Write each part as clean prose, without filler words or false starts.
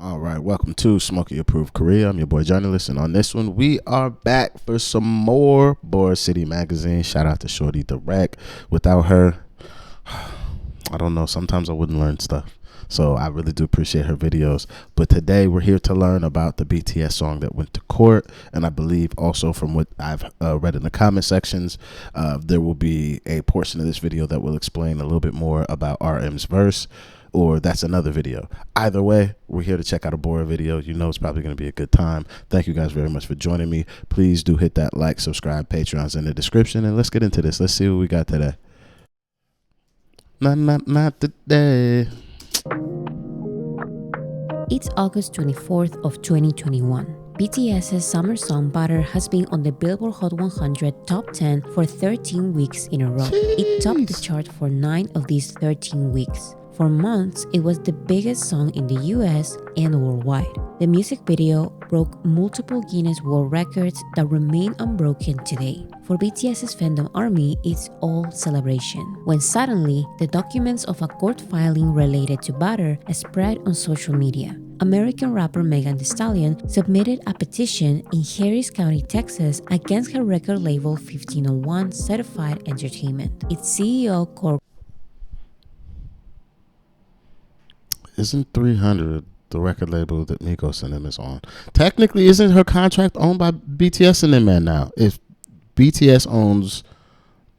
All right, welcome to Smokey Approved Korea. I'm your boy Jurnalist, and on this one, we are back for some more Board City Magazine. Shout out to Shorty Direct. Without her, I don't know. Sometimes I wouldn't learn stuff. So I really do appreciate her videos. But today we're here to learn about the BTS song that went to court. And I believe also from what I've read in the comment sections, there will be a portion of this video that will explain a little bit more about RM's verse, or that's another video. Either way, we're here to check out a Bora video. You know it's probably going to be a good time. Thank you guys very much for joining me. Please do hit that like, subscribe, Patreon's in the description, and let's get into this. Let's see what we got today. Not today. It's August 24th of 2021. BTS's summer song Butter has been on the Billboard Hot 100 top 10 for 13 weeks in a row. It topped the chart for 9 of these 13 weeks. For months, it was the biggest song in the US and worldwide. The music video broke multiple Guinness World Records that remain unbroken today. For BTS's fandom army, it's all celebration. When suddenly, the documents of a court filing related to Butter spread on social media. American rapper Megan Thee Stallion submitted a petition in Harris County, Texas against her record label 1501 Certified Entertainment. Its CEO Isn't 300 the record label that Migos and them is on? Technically, isn't her contract owned by BTS and them man now? If BTS owns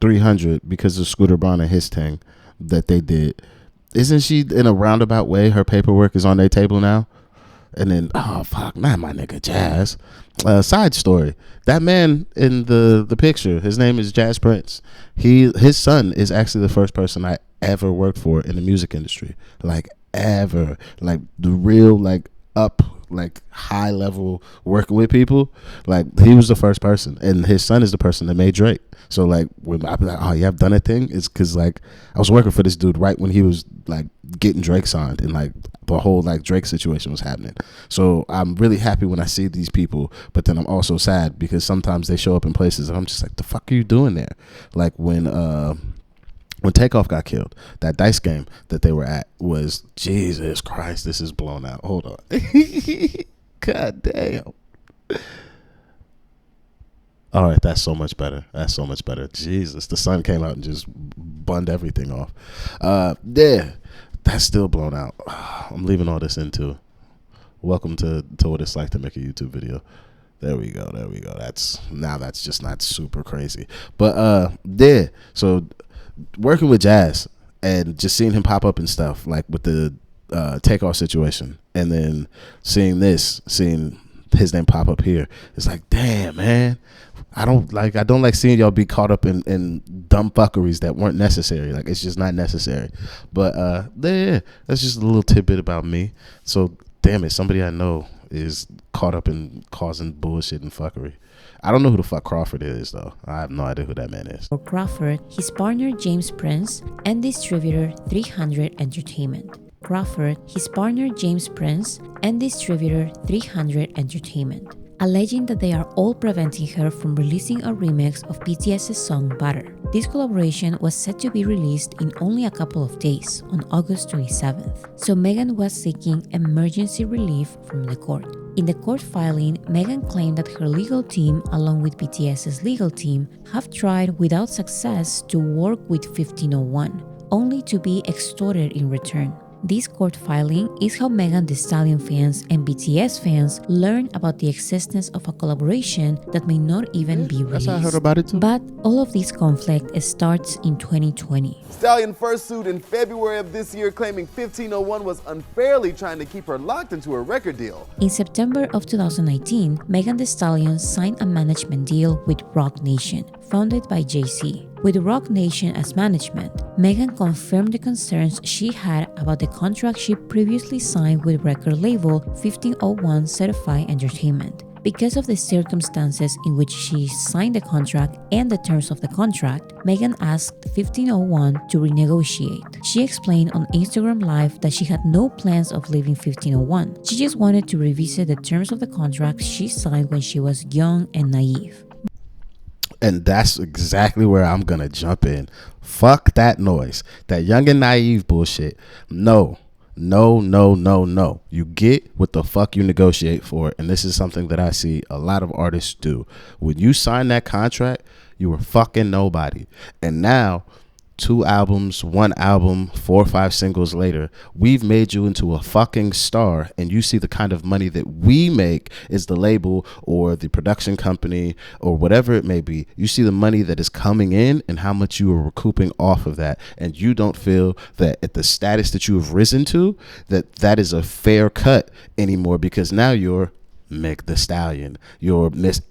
300 because of Scooter Braun and his thing that they did, isn't she in a roundabout way? Her paperwork is on their table now. And then, oh fuck, not my nigga Jazz. Side story: that man in the picture, his name is Jazz Prince. His son is actually the first person I ever worked for in the music industry. Like ever, like the real like high level working with people. Like he was the first person, and his son is the person that made Drake. So like when I be like, oh yeah, I've done a thing, it's because like I was working for this dude right when he was like getting Drake signed, and like the whole like Drake situation was happening. So I'm really happy when I see these people, but then I'm also sad because sometimes they show up in places and I'm just like, the fuck are you doing there? Like when Takeoff got killed, that dice game that they were at was, Jesus Christ, this is blown out. Hold on. God damn. All right, that's so much better. That's so much better. Jesus, the sun came out and just bunned everything off. Yeah, that's still blown out. I'm leaving all this into. Welcome to what it's like to make a YouTube video. There we go. That's just not super crazy. But yeah, so working with Jazz and just seeing him pop up and stuff like with the Takeoff situation, and then seeing his name pop up here, it's like, damn, man, I don't like seeing y'all be caught up in dumb fuckeries that weren't necessary. Like it's just not necessary. But yeah, that's just a little tidbit about me. So damn it, somebody I know is caught up in causing bullshit and fuckery. I don't know who the fuck Crawford is, though. I have no idea who that man is. For Crawford, his partner James Prince, and distributor 300 Entertainment. Crawford, his partner James Prince, and distributor 300 Entertainment, alleging that they are all preventing her from releasing a remix of BTS's song Butter. This collaboration was set to be released in only a couple of days, on August 27th, so Megan was seeking emergency relief from the court. In the court filing, Megan claimed that her legal team, along with BTS's legal team, have tried without success to work with 1501, only to be extorted in return. This court filing is how Megan Thee Stallion fans and BTS fans learn about the existence of a collaboration that may not even be released. That's how I heard about it too. But all of this conflict starts in 2020. Stallion first sued in February of this year, claiming 1501 was unfairly trying to keep her locked into a record deal. In September of 2019, Megan Thee Stallion signed a management deal with Roc Nation, founded by Jay-Z. With Roc Nation as management, Megan confirmed the concerns she had about the contract she previously signed with record label 1501 Certified Entertainment. Because of the circumstances in which she signed the contract and the terms of the contract, Megan asked 1501 to renegotiate. She explained on Instagram Live that she had no plans of leaving 1501. She just wanted to revisit the terms of the contract she signed when she was young and naive. And that's exactly where I'm going to jump in. Fuck that noise. That young and naive bullshit. No. No, no, no, no. You get what the fuck you negotiate for. And this is something that I see a lot of artists do. When you sign that contract, you were fucking nobody. And now, 2 albums, 1 album, 4 or 5 singles later, we've made you into a fucking star, and you see the kind of money that we make is the label or the production company or whatever it may be. You see the money that is coming in and how much you are recouping off of that, and you don't feel that at the status that you have risen to, that is a fair cut anymore, because now you're Meg the Stallion, you're Miss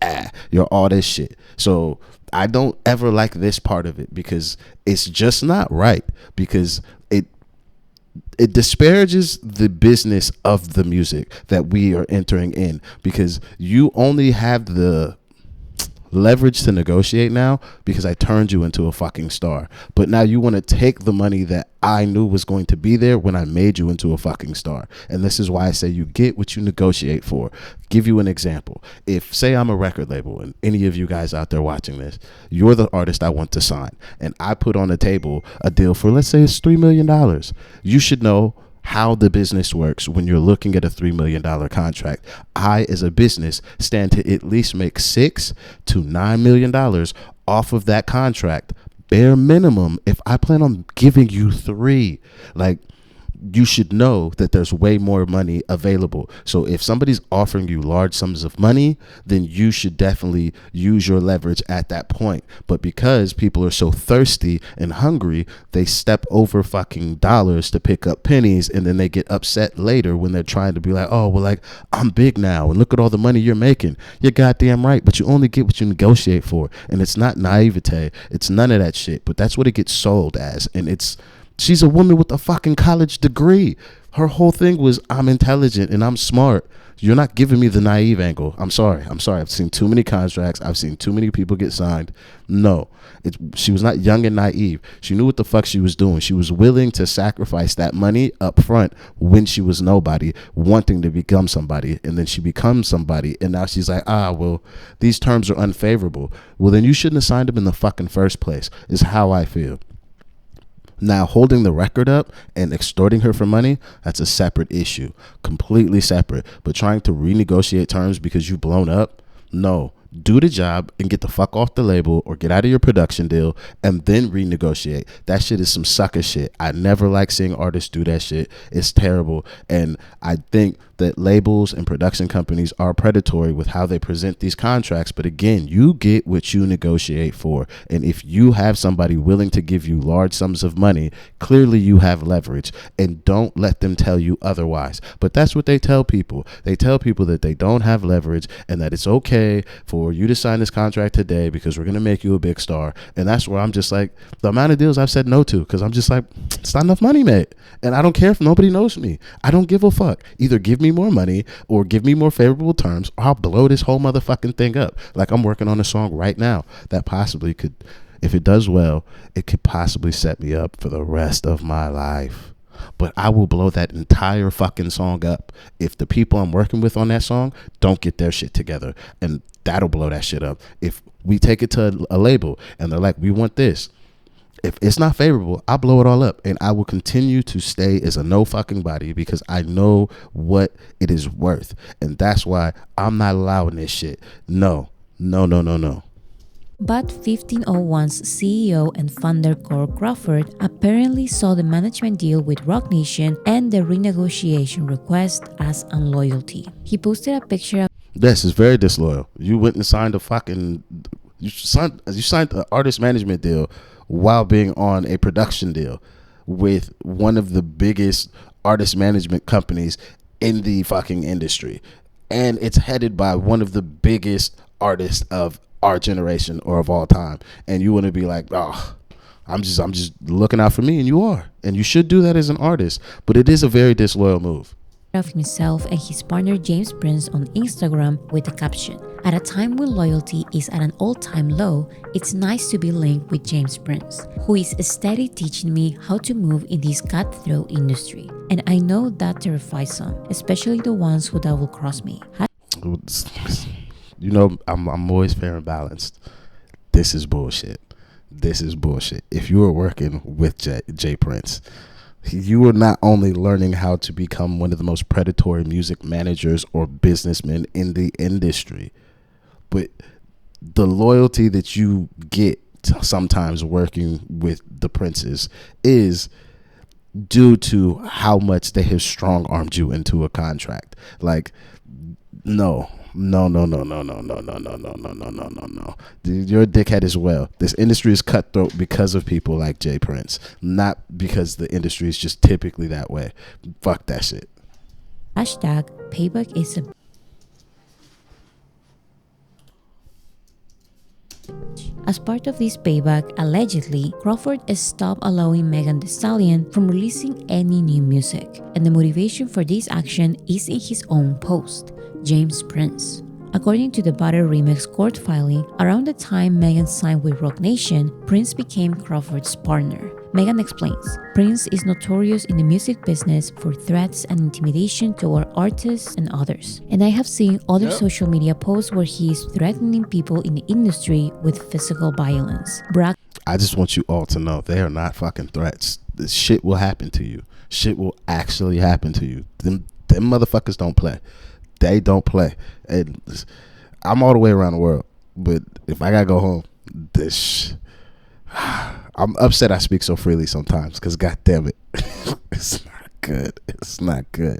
you're all this shit. So I don't ever like this part of it, because it's just not right, because it disparages the business of the music that we are entering in, because you only have the leverage to negotiate now because I turned you into a fucking star. But now you want to take the money that I knew was going to be there when I made you into a fucking star. And this is why I say you get what you negotiate for. Give you an example. If, say, I'm a record label, and any of you guys out there watching this, you're the artist I want to sign, and I put on the table a deal for, let's say it's $3 million. You should know how the business works when you're looking at a $3 million contract. I, as a business, stand to at least make $6 to $9 million off of that contract, bare minimum, if I plan on giving you 3. Like, you should know that there's way more money available. So if somebody's offering you large sums of money, then you should definitely use your leverage at that point. But because people are so thirsty and hungry, they step over fucking dollars to pick up pennies, and then they get upset later when they're trying to be like, oh, well, like, I'm big now and look at all the money you're making. You're goddamn right, but you only get what you negotiate for. And it's not naivete. It's none of that shit. But that's what it gets sold as. And she's a woman with a fucking college degree. Her whole thing was, I'm intelligent and I'm smart. You're not giving me the naive angle. I'm sorry. I've seen too many contracts. I've seen too many people get signed. No, she was not young and naive. She knew what the fuck she was doing. She was willing to sacrifice that money up front when she was nobody, wanting to become somebody. And then she becomes somebody. And now she's like, well, these terms are unfavorable. Well, then you shouldn't have signed them in the fucking first place, is how I feel. Now, holding the record up and extorting her for money, that's a separate issue, completely separate. But trying to renegotiate terms because you've blown up, no. Do the job and get the fuck off the label or get out of your production deal and then renegotiate. That shit is some sucker shit. I never like seeing artists do that shit. It's terrible. And I think that labels and production companies are predatory with how they present these contracts. But again, you get what you negotiate for. And if you have somebody willing to give you large sums of money, clearly you have leverage, and don't let them tell you otherwise. But that's what they tell people. They tell people that they don't have leverage and that it's okay for you to sign this contract today because we're going to make you a big star. And that's where I'm just like, the amount of deals I've said no to, because I'm just like, it's not enough money, mate. And I don't care if nobody knows me. I don't give a fuck. Either give me more money or give me more favorable terms, or I'll blow this whole motherfucking thing up. Like, I'm working on a song right now that possibly could, if it does well, it could possibly set me up for the rest of my life. But I will blow that entire fucking song up if the people I'm working with on that song don't get their shit together. And that'll blow that shit up. If we take it to a label and they're like, we want this, if it's not favorable, I'll blow it all up, and I will continue to stay as a no fucking body because I know what it is worth. And that's why I'm not allowing this shit. No. But 1501's CEO and founder Cole Crawford apparently saw the management deal with Roc Nation and the renegotiation request as unloyalty. He posted a picture of This is very disloyal. You went and signed you signed an artist management deal while being on a production deal with one of the biggest artist management companies in the fucking industry. And it's headed by one of the biggest artists of our generation or of all time. And you want to be like, oh, I'm just looking out for me, and you are. And you should do that as an artist. But it is a very disloyal move. Of himself and his partner James Prince on Instagram with the caption, "At a time when loyalty is at an all-time low, it's nice to be linked with James Prince, who is steady teaching me how to move in this cutthroat industry. And I know that terrifies some, especially the ones who double cross me." You know, I'm always fair and balanced. This is bullshit. If you were working with Jay Prince, You are not only learning how to become one of the most predatory music managers or businessmen in the industry, but the loyalty that you get sometimes working with the princes is due to how much they have strong armed you into a contract. Like, no. You're a dickhead as well. This industry is cutthroat because of people like Jay Prince, not because the industry is just typically that way. Fuck that shit. Hashtag payback is a As part of this payback, allegedly, Crawford has stopped allowing Megan Thee Stallion from releasing any new music, and the motivation for this action is in his own post, James Prince. According to the Butter Remix court filing, around the time Megan signed with Roc Nation, Prince became Crawford's partner. Megan explains, Prince is notorious in the music business for threats and intimidation toward artists and others. And I have seen other social media posts where he is threatening people in the industry with physical violence. I just want you all to know they are not fucking threats. This shit will happen to you. Shit will actually happen to you. Them motherfuckers don't play. They don't play. And I'm all the way around the world, but if I gotta go home, I'm upset I speak so freely sometimes because god damn it, it's not good. It's not good.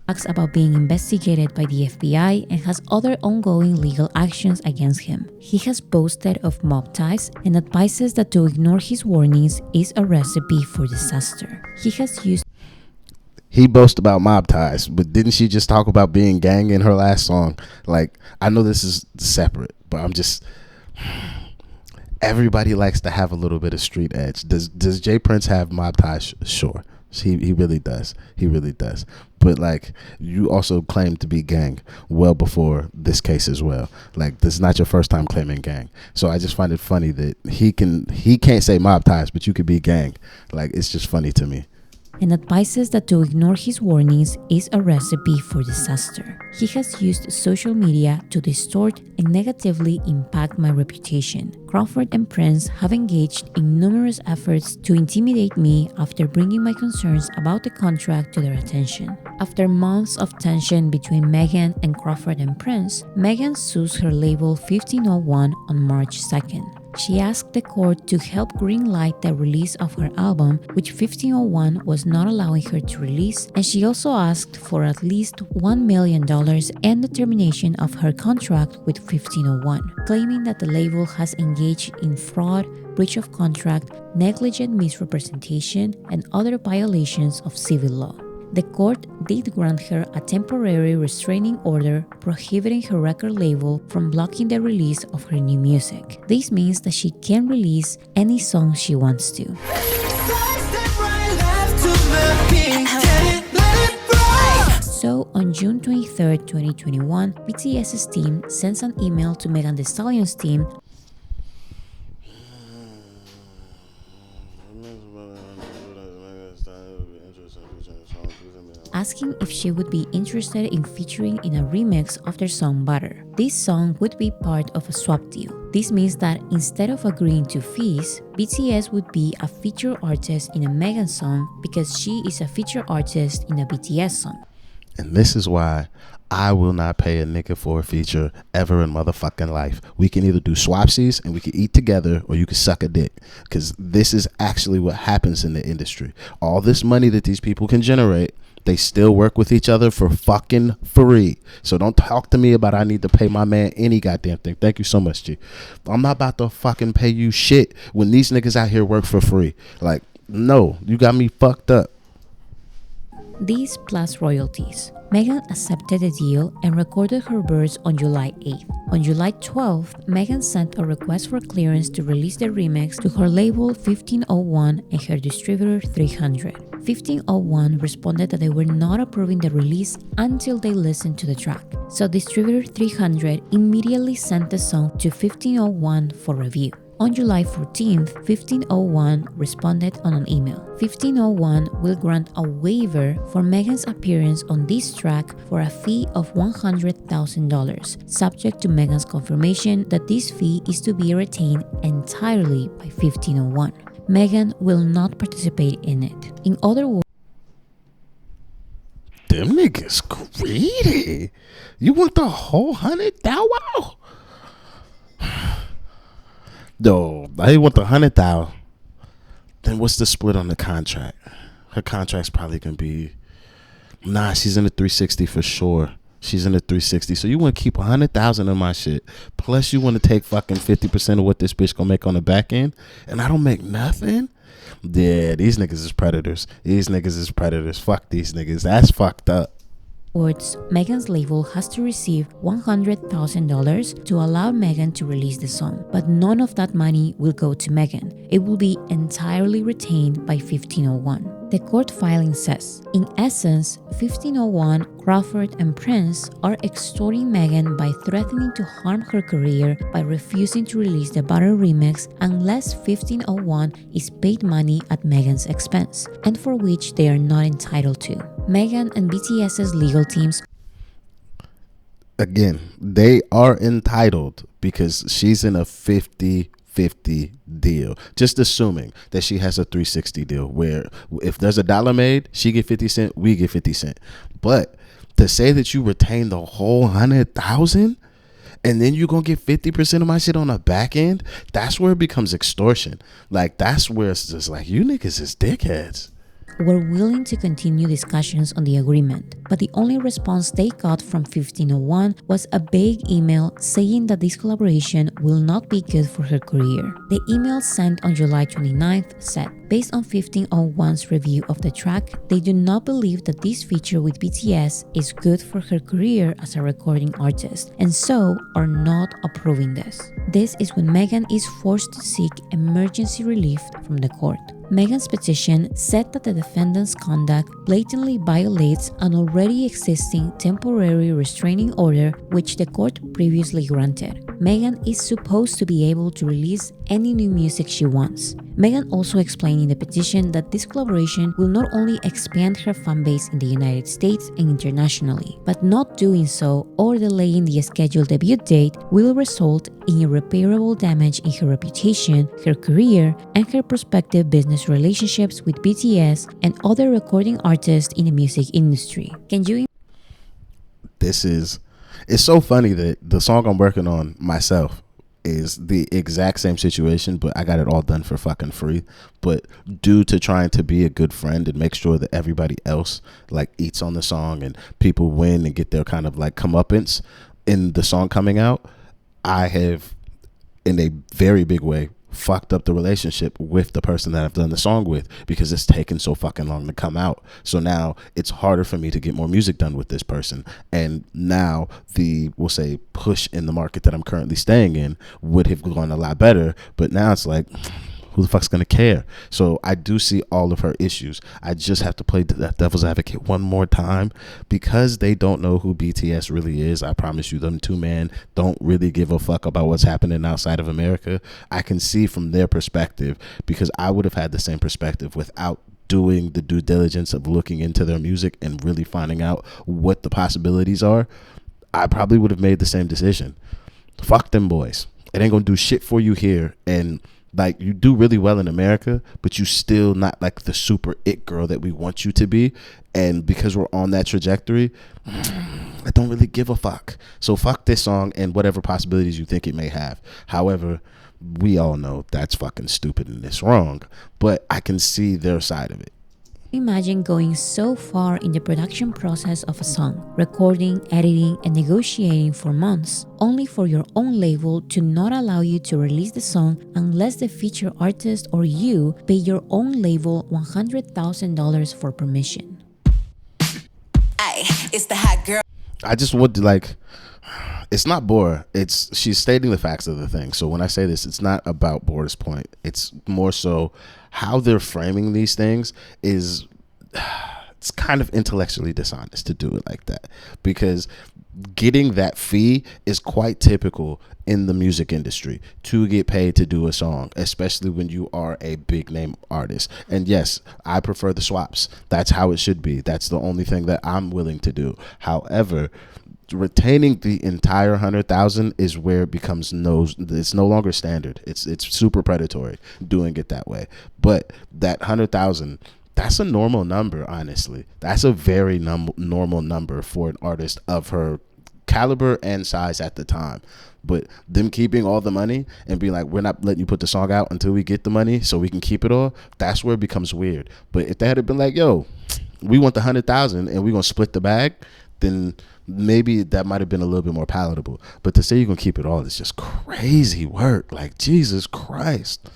About being investigated by the FBI and has other ongoing legal actions against him. He has boasted of mob ties and advises that to ignore his warnings is a recipe for disaster. He boasts about mob ties, but didn't she just talk about being gang in her last song? Like, I know this is separate, but I'm just... Everybody likes to have a little bit of street edge. Does Jay Prince have mob ties? Sure. He really does. He really does. But, like, you also claim to be gang well before this case as well. Like, this is not your first time claiming gang. So I just find it funny that he can't say mob ties, but you could be gang. Like, it's just funny to me. And advises that to ignore his warnings is a recipe for disaster. He has used social media to distort and negatively impact my reputation. Crawford and Prince have engaged in numerous efforts to intimidate me after bringing my concerns about the contract to their attention. After months of tension between Megan and Crawford and Prince, Megan sues her label 1501 on March 2nd. She asked the court to help greenlight the release of her album, which 1501 was not allowing her to release, and she also asked for at least $1 million and the termination of her contract with 1501, claiming that the label has engaged in fraud, breach of contract, negligent misrepresentation, and other violations of civil law. The court did grant her a temporary restraining order prohibiting her record label from blocking the release of her new music. This means that she can release any song she wants to. So, on June 23, 2021, BTS's team sends an email to Megan Thee Stallion's team asking if she would be interested in featuring in a remix of their song Butter. This song would be part of a swap deal. This means that instead of agreeing to fees, BTS would be a featured artist in a Megan song because she is a featured artist in a BTS song. And this is why I will not pay a nigga for a feature ever in motherfucking life. We can either do swapsies and we can eat together, or you can suck a dick. Because this is actually what happens in the industry. All this money that these people can generate, they still work with each other for fucking free. So don't talk to me about I need to pay my man any goddamn thing. Thank you so much, G. I'm not about to fucking pay you shit when these niggas out here work for free. Like, no, you got me fucked up. These plus royalties. Megan accepted the deal and recorded her verse on July 8th. On July 12th, Megan sent a request for clearance to release the remix to her label 1501 and her distributor 300. 1501 responded that they were not approving the release until they listened to the track. So distributor 300 immediately sent the song to 1501 for review. On July 14th, 1501 responded on an email. 1501 will grant a waiver for Megan's appearance on this track for a fee of $100,000, subject to Megan's confirmation that this fee is to be retained entirely by 1501. Megan will not participate in it. In other words, them niggas greedy. You want the whole 100,000? Wow. No, I want the 100,000. Then what's the split on the contract? Her contract's probably gonna be she's in the 360 for sure. She's in the 360. So you want to keep 100,000 of my shit. Plus you want to take fucking 50% of what this bitch gonna make on the back end, and I don't make nothing. Yeah, these niggas is predators. Fuck these niggas. That's fucked up. Megan's label has to receive $100,000 to allow Megan to release the song, but none of that money will go to Megan. It will be entirely retained by 1501. The court filing says, in essence, 1501, Crawford, and Prince are extorting Megan by threatening to harm her career by refusing to release the Butter remix unless 1501 is paid money at Megan's expense, and for which they are not entitled to. Megan and BTS's legal teams, again, they are entitled because she's in a 50-50 deal. Just assuming that she has a 360 deal where if there's a dollar made, she get 50 cents, we get 50 cents. But to say that you retain the whole 100,000 and then you gonna get 50% of my shit on the back end, that's where it becomes extortion. Like, that's where it's just like, you niggas is dickheads. were willing to continue discussions on the agreement, but the only response they got from 1501 was a vague email saying that this collaboration will not be good for her career. The email sent on July 29th said, based on 1501's review of the track, they do not believe that this feature with BTS is good for her career as a recording artist, and so are not approving this. This is when Megan is forced to seek emergency relief from the court. Megan's petition said that the defendant's conduct blatantly violates an already existing temporary restraining order which the court previously granted. Megan is supposed to be able to release any new music she wants. Megan also explained in the petition that this collaboration will not only expand her fanbase in the United States and internationally, but not doing so or delaying the scheduled debut date will result in irreparable damage in her reputation, her career, and her prospective business relationships with BTS and other recording artists in the music industry. It's so funny that the song I'm working on myself is the exact same situation, but I got it all done for fucking free. But due to trying to be a good friend and make sure that everybody else like eats on the song and people win and get their kind of like comeuppance in the song coming out, I have in a very big way fucked up the relationship with the person that I've done the song with because it's taken so fucking long to come out. So now it's harder for me to get more music done with this person. And now the, we'll say, push in the market that I'm currently staying in would have gone a lot better. But now it's like, who the fuck's gonna care? So I do see all of her issues. I just have to play the devil's advocate one more time because they don't know who BTS really is. I promise you, them two men don't really give a fuck about what's happening outside of America. I can see from their perspective because I would have had the same perspective without doing the due diligence of looking into their music and really finding out what the possibilities are. I probably would have made the same decision. Fuck them boys. It ain't gonna do shit for you here. And like, you do really well in America, but you still not like the super it girl that we want you to be. And because we're on that trajectory, I don't really give a fuck. So fuck this song and whatever possibilities you think it may have. However, we all know that's fucking stupid and it's wrong, but I can see their side of it. Imagine going so far in the production process of a song, recording, editing, and negotiating for months, only for your own label to not allow you to release the song unless the feature artist or you pay your own label $100,000 for permission. Ay, it's the hot girl. I just would like, it's not Bora. She's stating the facts of the thing. So when I say this, it's not about Bora's point. It's more so how they're framing these things is, it's kind of intellectually dishonest to do it like that, because getting that fee is quite typical in the music industry to get paid to do a song, especially when you are a big name artist. And yes, I prefer the swaps. That's how it should be. That's the only thing that I'm willing to do. However, Retaining the entire 100,000 is where it becomes it's no longer standard. It's super predatory doing it that way. But that 100,000, that's a normal number. Honestly, that's a very normal number for an artist of her caliber and size at the time. But them keeping all the money and being like, we're not letting you put the song out until we get the money so we can keep it all, that's where it becomes weird. But if they had been like, yo, we want the 100,000 and we're gonna split the bag, then maybe that might have been a little bit more palatable. But to say you're gonna keep it all is just crazy work. Like, Jesus Christ.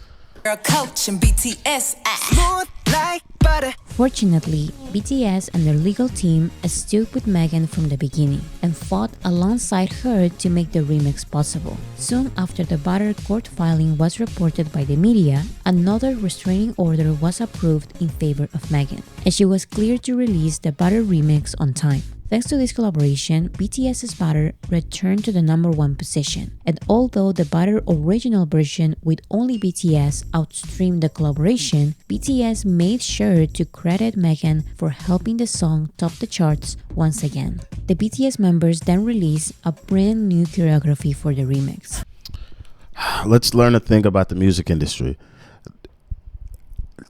Girl coach and BTS. Smooth like butter. Fortunately, BTS and their legal team stood with Megan from the beginning and fought alongside her to make the remix possible. Soon after the Butter court filing was reported by the media, another restraining order was approved in favor of Megan, and she was cleared to release the Butter remix on time. Thanks to this collaboration, BTS's Butter returned to the #1 position. And although the Butter original version with only BTS outstreamed the collaboration, BTS made sure to credit Megan for helping the song top the charts once again. The BTS members then released a brand new choreography for the remix. Let's learn a thing about the music industry.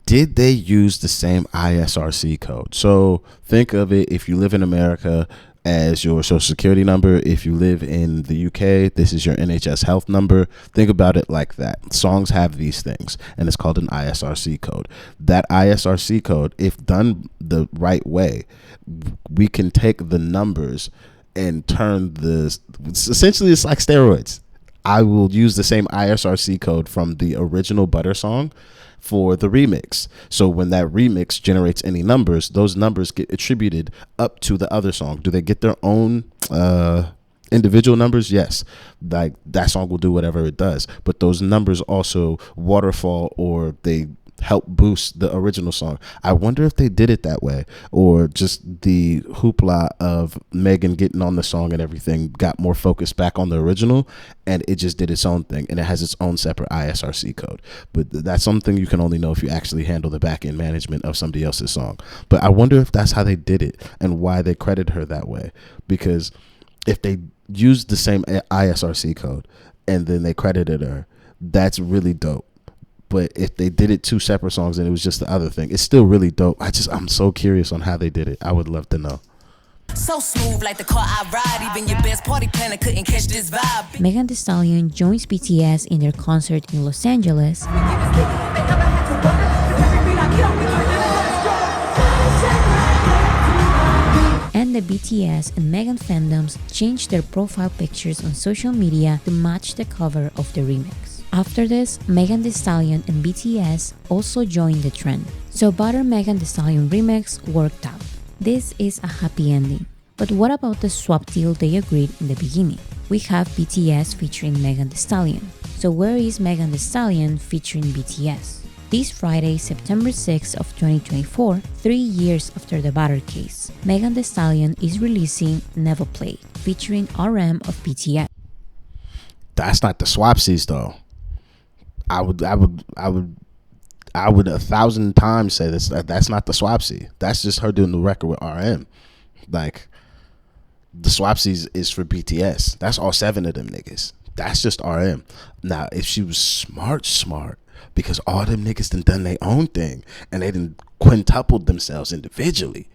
Did they use the same ISRC code? So think of it, if you live in America, as your social security number. If you live in the UK, this is your NHS health number. Think about it like that. Songs have these things, and it's called an ISRC code. That ISRC code, if done the right way, we can take the numbers and turn essentially it's like steroids. I will use the same ISRC code from the original Butter song for the remix. So when that remix generates any numbers, those numbers get attributed up to the other song. Do they get their own individual numbers? Yes. Like that song will do whatever it does, but those numbers also waterfall, or they help boost the original song. I wonder if they did it that way, or just the hoopla of Megan getting on the song and everything got more focused back on the original, and it just did its own thing, and it has its own separate ISRC code. But that's something you can only know if you actually handle the back end management of somebody else's song. But I wonder if that's how they did it and why they credit her that way, because if they used the same ISRC code and then they credited her, that's really dope. But if they did it two separate songs and it was just the other thing, it's still really dope. I'm so curious on how they did it. I would love to know. So smooth like the car I ride. Even your best party planner couldn't catch this vibe. Megan Thee Stallion joins BTS in their concert in Los Angeles. And the BTS and Megan fandoms changed their profile pictures on social media to match the cover of the remix. After this, Megan Thee Stallion and BTS also joined the trend. So Butter Megan Thee Stallion remix worked out. This is a happy ending. But what about the swap deal they agreed in the beginning? We have BTS featuring Megan Thee Stallion. So where is Megan Thee Stallion featuring BTS? This Friday, September 6th of 2024, 3 years after the Butter case, Megan Thee Stallion is releasing Never Played, featuring RM of BTS. That's not the swapsies though. I would 1,000 times say this. That's not the swapsy. That's just her doing the record with RM. Like, the swapsies is for BTS. That's all 7 of them niggas. That's just RM. Now, if she was smart, because all them niggas done their own thing and they done quintupled themselves individually.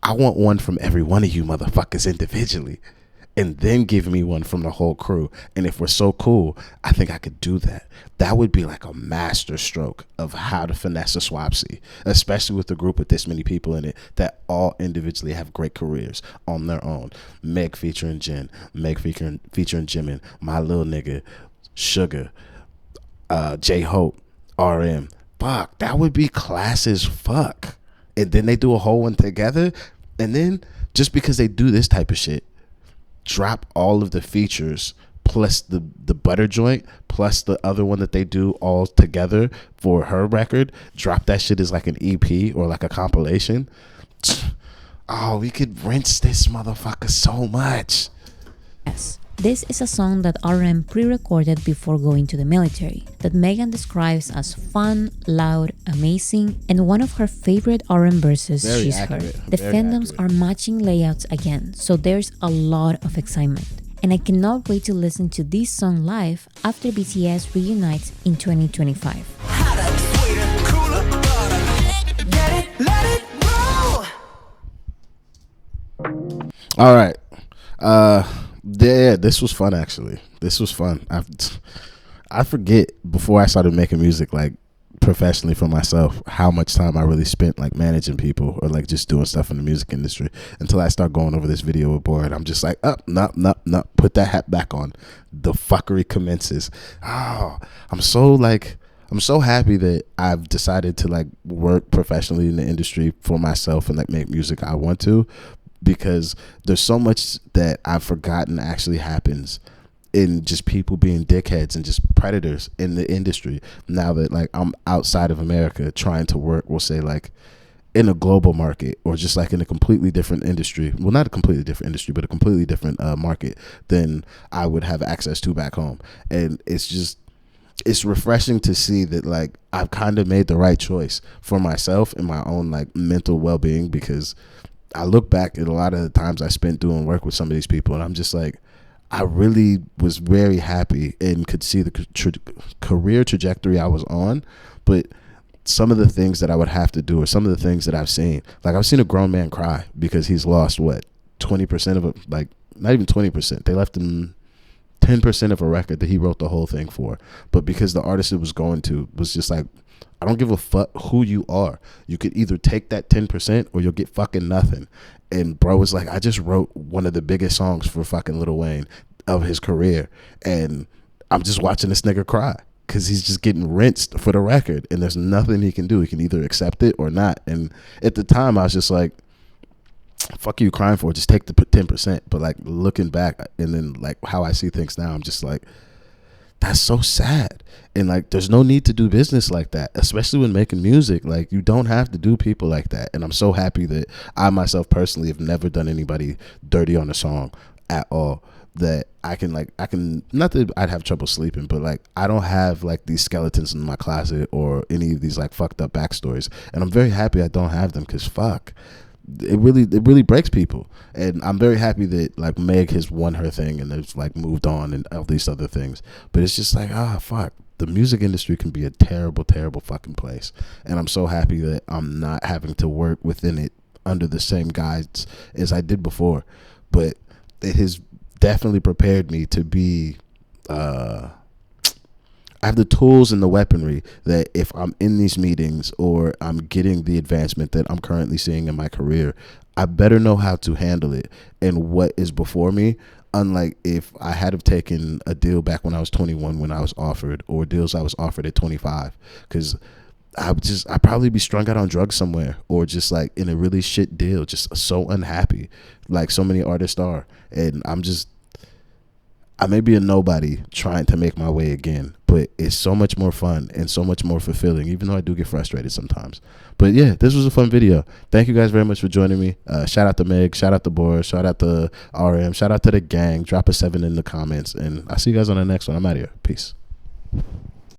I want one from every one of you motherfuckers individually, and then give me one from the whole crew. And if we're so cool, I think I could do that. That would be like a master stroke of how to finesse a swapsy, especially with a group with this many people in it that all individually have great careers on their own. Meg featuring Jin, Meg featuring Jimin, my little nigga, Sugar, J-Hope, RM. Fuck, that would be class as fuck. And then they do a whole one together, and then just because they do this type of shit, drop all of the features plus the Butter joint plus the other one that they do all together for her record. Drop that shit as like an EP or like a compilation. Oh, we could rinse this motherfucker so much. Yes. This is a song that RM pre-recorded before going to the military, that Megan describes as fun, loud, amazing, and one of her favorite RM verses Very she's accurate. heard. The Very fandoms accurate. are matching layouts again, so there's a lot of excitement. And I cannot wait to listen to this song live after BTS reunites in 2025. Hotter, sweeter, cooler, butter. Get it, let it roll. All right. Yeah, this was fun actually. This was fun. I forget before I started making music like professionally for myself how much time I really spent like managing people or like just doing stuff in the music industry until I start going over this video board. I'm just like, no, put that hat back on. The fuckery commences. I'm so happy that I've decided to like work professionally in the industry for myself and like make music I want to, because there's so much that I've forgotten actually happens in just people being dickheads and just predators in the industry now that like I'm outside of America trying to work, we'll say like in a global market or just like in a completely different industry. Well, not a completely different industry, but a completely different market than I would have access to back home. And it's refreshing to see that like I've kind of made the right choice for myself and my own like mental well-being, because I look back at a lot of the times I spent doing work with some of these people and I'm just like, I really was very happy and could see the career trajectory I was on, but some of the things that I would have to do or some of the things that I've seen, like I've seen a grown man cry because he's lost 20% of it, like not even 20%. They left him 10% of a record that he wrote the whole thing for, but because the artist it was going to was just like, I don't give a fuck who you are. You could either take that 10% or you'll get fucking nothing. And bro was like, I just wrote one of the biggest songs for fucking Lil Wayne of his career, and I'm just watching this nigga cry because he's just getting rinsed for the record, and there's nothing he can do. He can either accept it or not. And at the time, I was just like, fuck you crying for, just take the 10%. But like looking back and then like how I see things now, I'm just like, that's so sad. And like there's no need to do business like that, especially when making music. Like you don't have to do people like that. And I'm so happy that I myself personally have never done anybody dirty on a song at all, that I can not that I'd have trouble sleeping, but like I don't have like these skeletons in my closet or any of these like fucked up backstories. And I'm very happy I don't have them, because fuck, it really breaks people. And I'm very happy that like Meg has won her thing and has like moved on and all these other things. But it's just like, fuck, the music industry can be a terrible fucking place. And I'm so happy that I'm not having to work within it under the same guides as I did before. But it has definitely prepared me to be I have the tools and the weaponry that if I'm in these meetings or I'm getting the advancement that I'm currently seeing in my career, I better know how to handle it and what is before me. Unlike if I had have taken a deal back when I was 21 when I was offered, or deals I was offered at 25, because I'd probably be strung out on drugs somewhere, or just like in a really shit deal, just so unhappy like so many artists are. And I may be a nobody trying to make my way again, but it's so much more fun and so much more fulfilling, even though I do get frustrated sometimes. But yeah, this was a fun video. Thank you guys very much for joining me. Shout out to Meg, shout out to Boris, shout out to RM, shout out to the gang. Drop a 7 in the comments, and I'll see you guys on the next one. I'm out of here. Peace.